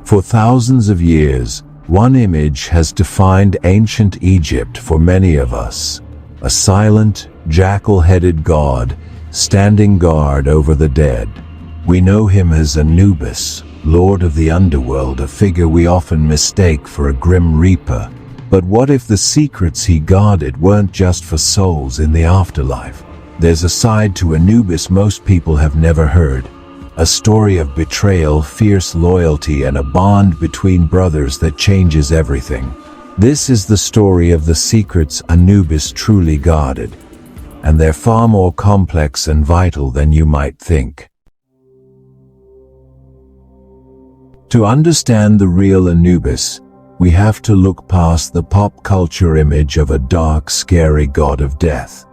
For thousands of years, one image has defined ancient Egypt for many of us. A silent, jackal-headed god, standing guard over the dead. We know him as Anubis, lord of the underworld, a figure we often mistake for a grim reaper. But what if the secrets he guarded weren't just for souls in the afterlife? There's a side to Anubis most people have never heard. A story of betrayal, fierce loyalty, and a bond between brothers that changes everything. This is the story of the secrets Anubis truly guarded. And they're far more complex and vital than you might think. To understand the real Anubis, we have to look past the pop culture image of a dark, scary god of death.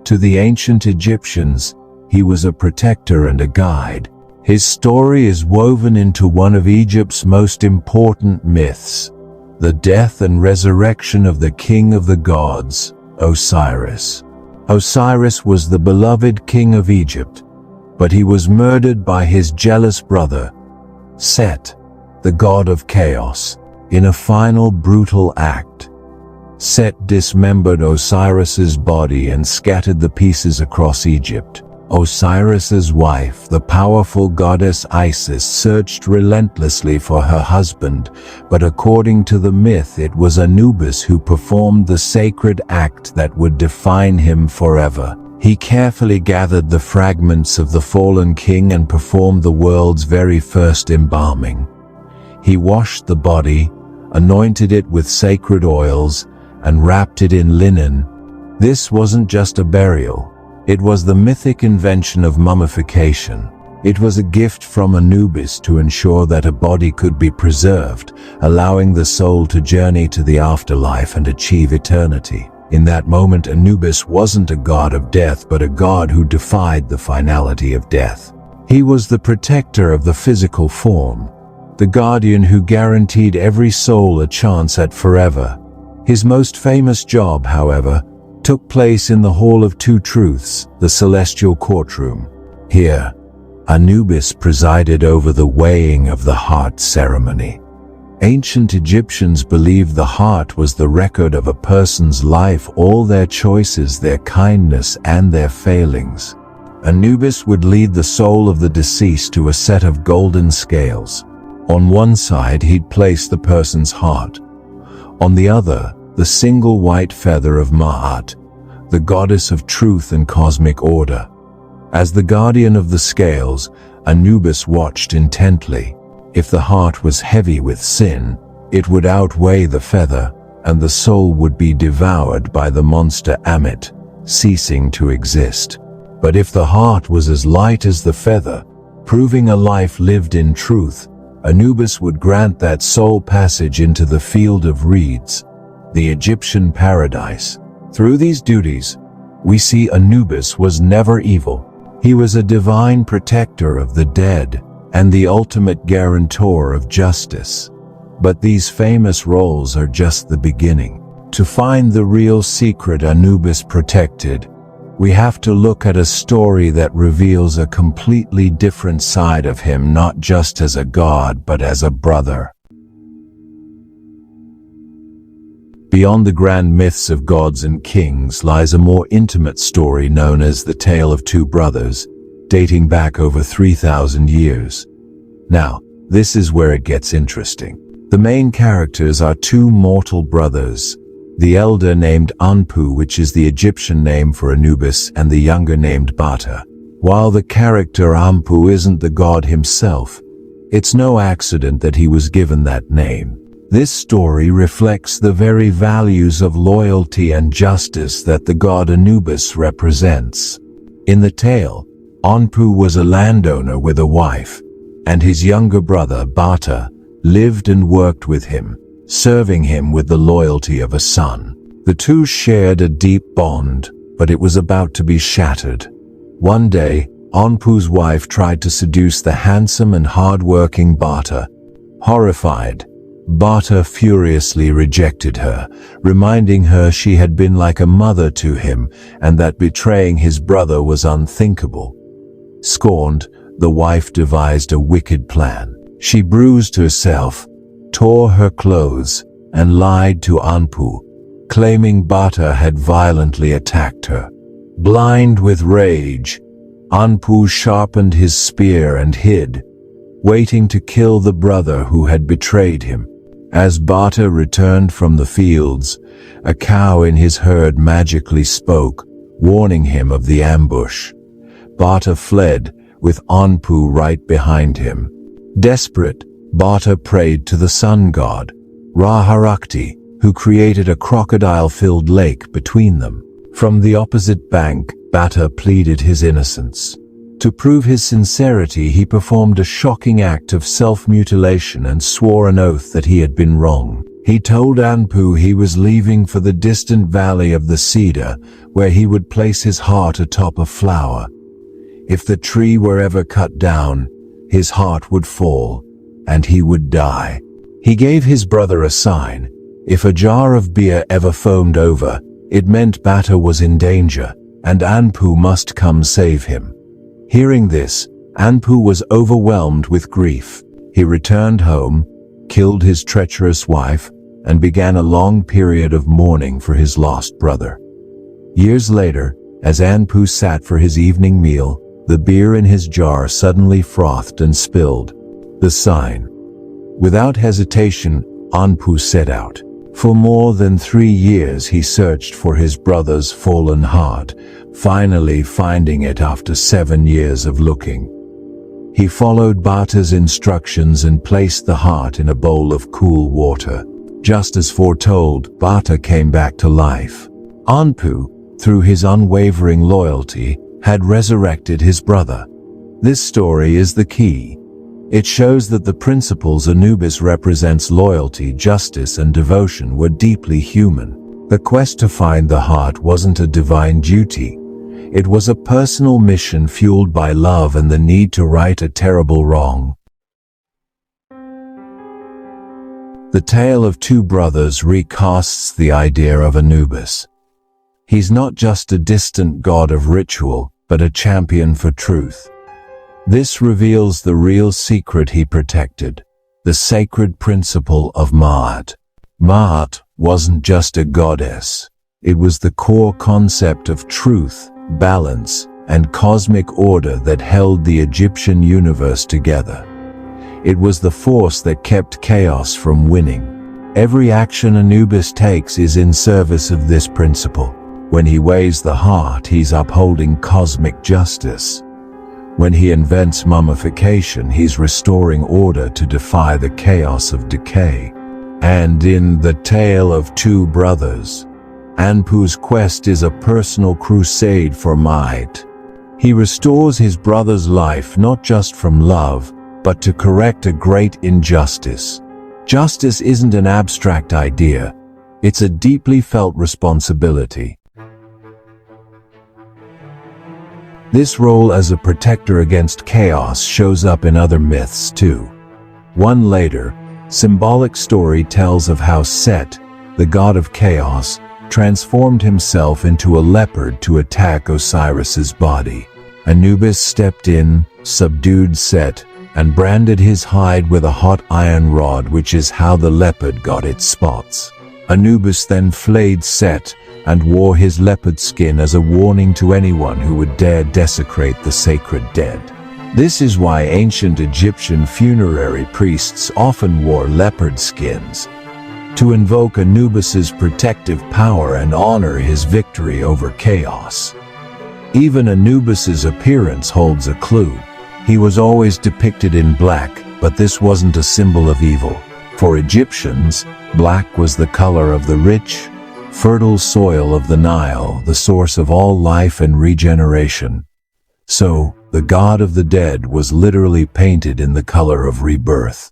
To the ancient Egyptians, he was a protector and a guide. His story is woven into one of Egypt's most important myths, the death and resurrection of the king of the gods, Osiris. Osiris was the beloved king of Egypt, but he was murdered by his jealous brother, Set, the god of chaos, in a final brutal act. Set dismembered Osiris's body and scattered the pieces across Egypt. Osiris's wife, the powerful goddess Isis, searched relentlessly for her husband, but according to the myth, it was Anubis who performed the sacred act that would define him forever. He carefully gathered the fragments of the fallen king and performed the world's very first embalming. He washed the body, anointed it with sacred oils, and wrapped it in linen. This wasn't just a burial. It was the mythic invention of mummification. It was a gift from Anubis to ensure that a body could be preserved, allowing the soul to journey to the afterlife and achieve eternity. In that moment, Anubis wasn't a god of death, but a god who defied the finality of death. He was the protector of the physical form, the guardian who guaranteed every soul a chance at forever. His most famous job, however, took place in the Hall of Two Truths, the celestial courtroom. Here, Anubis presided over the weighing of the heart ceremony. Ancient Egyptians believed the heart was the record of a person's life, all their choices, their kindness, and their failings. Anubis would lead the soul of the deceased to a set of golden scales. On one side, he'd place the person's heart. On the other, the single white feather of Ma'at, the goddess of truth and cosmic order. As the guardian of the scales, Anubis watched intently. If the heart was heavy with sin, it would outweigh the feather, and the soul would be devoured by the monster Ammit, ceasing to exist. But if the heart was as light as the feather, proving a life lived in truth, Anubis would grant that soul passage into the field of reeds, the Egyptian paradise. Through these duties, we see Anubis was never evil. He was a divine protector of the dead and the ultimate guarantor of justice. But these famous roles are just the beginning. To find the real secret Anubis protected, we have to look at a story that reveals a completely different side of him, not just as a god, but as a brother. Beyond the grand myths of gods and kings lies a more intimate story known as the Tale of Two Brothers, dating back over 3,000 years. Now, this is where it gets interesting. The main characters are two mortal brothers, the elder named Anpu, which is the Egyptian name for Anubis, and the younger named Bata. While the character Anpu isn't the god himself, it's no accident that he was given that name. This story reflects the very values of loyalty and justice that the god Anubis represents. In the tale, Anpu was a landowner with a wife, and his younger brother, Bata, lived and worked with him, serving him with the loyalty of a son. The two shared a deep bond, but it was about to be shattered. One day, Anpu's wife tried to seduce the handsome and hard-working Bata. Horrified, Bata furiously rejected her, reminding her she had been like a mother to him and that betraying his brother was unthinkable. Scorned, the wife devised a wicked plan. She bruised herself, tore her clothes, and lied to Anpu, claiming Bata had violently attacked her. Blind with rage, Anpu sharpened his spear and hid, waiting to kill the brother who had betrayed him. As Bata returned from the fields, a cow in his herd magically spoke, warning him of the ambush. Bata fled, with Anpu right behind him. Desperate, Bata prayed to the sun god, Raharakti, who created a crocodile-filled lake between them. From the opposite bank, Bata pleaded his innocence. To prove his sincerity, he performed a shocking act of self-mutilation and swore an oath that he had been wrong. He told Anpu he was leaving for the distant valley of the cedar, where he would place his heart atop a flower. If the tree were ever cut down, his heart would fall, and he would die. He gave his brother a sign. If a jar of beer ever foamed over, it meant Bata was in danger, and Anpu must come save him. Hearing this, Anpu was overwhelmed with grief. He returned home, killed his treacherous wife, and began a long period of mourning for his lost brother. Years later, as Anpu sat for his evening meal, the beer in his jar suddenly frothed and spilled. The sign. Without hesitation, Anpu set out. For more than 3 years he searched for his brother's fallen heart, finally finding it after 7 years of looking. He followed Bata's instructions and placed the heart in a bowl of cool water. Just as foretold, Bata came back to life. Anpu, through his unwavering loyalty, had resurrected his brother. This story is the key. It shows that the principles Anubis represents, loyalty, justice, and devotion, were deeply human. The quest to find the heart wasn't a divine duty. It was a personal mission fueled by love and the need to right a terrible wrong. The tale of two brothers recasts the idea of Anubis. He's not just a distant god of ritual, but a champion for truth. This reveals the real secret he protected, the sacred principle of Ma'at. Ma'at wasn't just a goddess. It was the core concept of truth, balance, and cosmic order that held the Egyptian universe together. It was the force that kept chaos from winning. Every action Anubis takes is in service of this principle. When he weighs the heart, he's upholding cosmic justice. When he invents mummification, he's restoring order to defy the chaos of decay. And in The Tale of Two Brothers, Anpu's quest is a personal crusade for might. He restores his brother's life not just from love, but to correct a great injustice. Justice isn't an abstract idea. It's a deeply felt responsibility. This role as a protector against chaos shows up in other myths too. One later, symbolic story tells of how Set, the god of chaos, transformed himself into a leopard to attack Osiris's body. Anubis stepped in, subdued Set, and branded his hide with a hot iron rod, which is how the leopard got its spots. Anubis then flayed Set and wore his leopard skin as a warning to anyone who would dare desecrate the sacred dead. This is why ancient Egyptian funerary priests often wore leopard skins, to invoke Anubis's protective power and honor his victory over chaos. Even Anubis's appearance holds a clue. He was always depicted in black, but this wasn't a symbol of evil. For Egyptians, black was the color of the rich, fertile soil of the Nile, the source of all life and regeneration. So, the god of the dead was literally painted in the color of rebirth.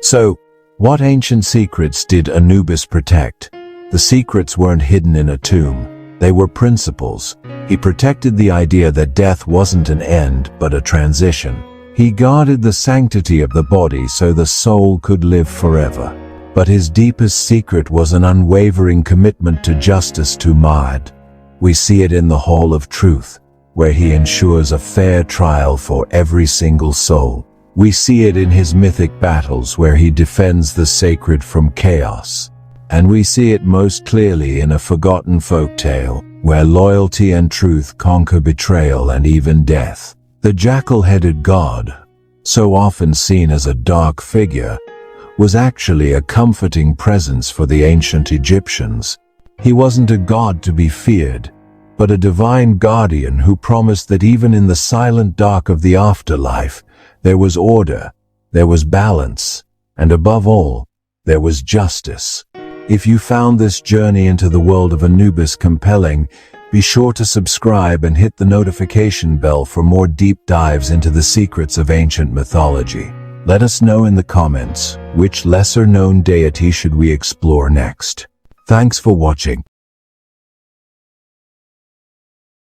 So, what ancient secrets did Anubis protect? The secrets weren't hidden in a tomb. They were principles. He protected the idea that death wasn't an end, but a transition. He guarded the sanctity of the body so the soul could live forever. But his deepest secret was an unwavering commitment to justice, to Ma'at. We see it in the Hall of Truth. where he ensures a fair trial for every single soul. We see it in his mythic battles where he defends the sacred from chaos. And we see it most clearly in a forgotten folktale, where loyalty and truth conquer betrayal and even death. The jackal-headed god, so often seen as a dark figure, was actually a comforting presence for the ancient Egyptians. He wasn't a god to be feared, but a divine guardian who promised that even in the silent dark of the afterlife, there was order, there was balance, and above all, there was justice. If you found this journey into the world of Anubis compelling, be sure to subscribe and hit the notification bell for more deep dives into the secrets of ancient mythology. Let us know in the comments, which lesser-known deity should we explore next? Thanks for watching.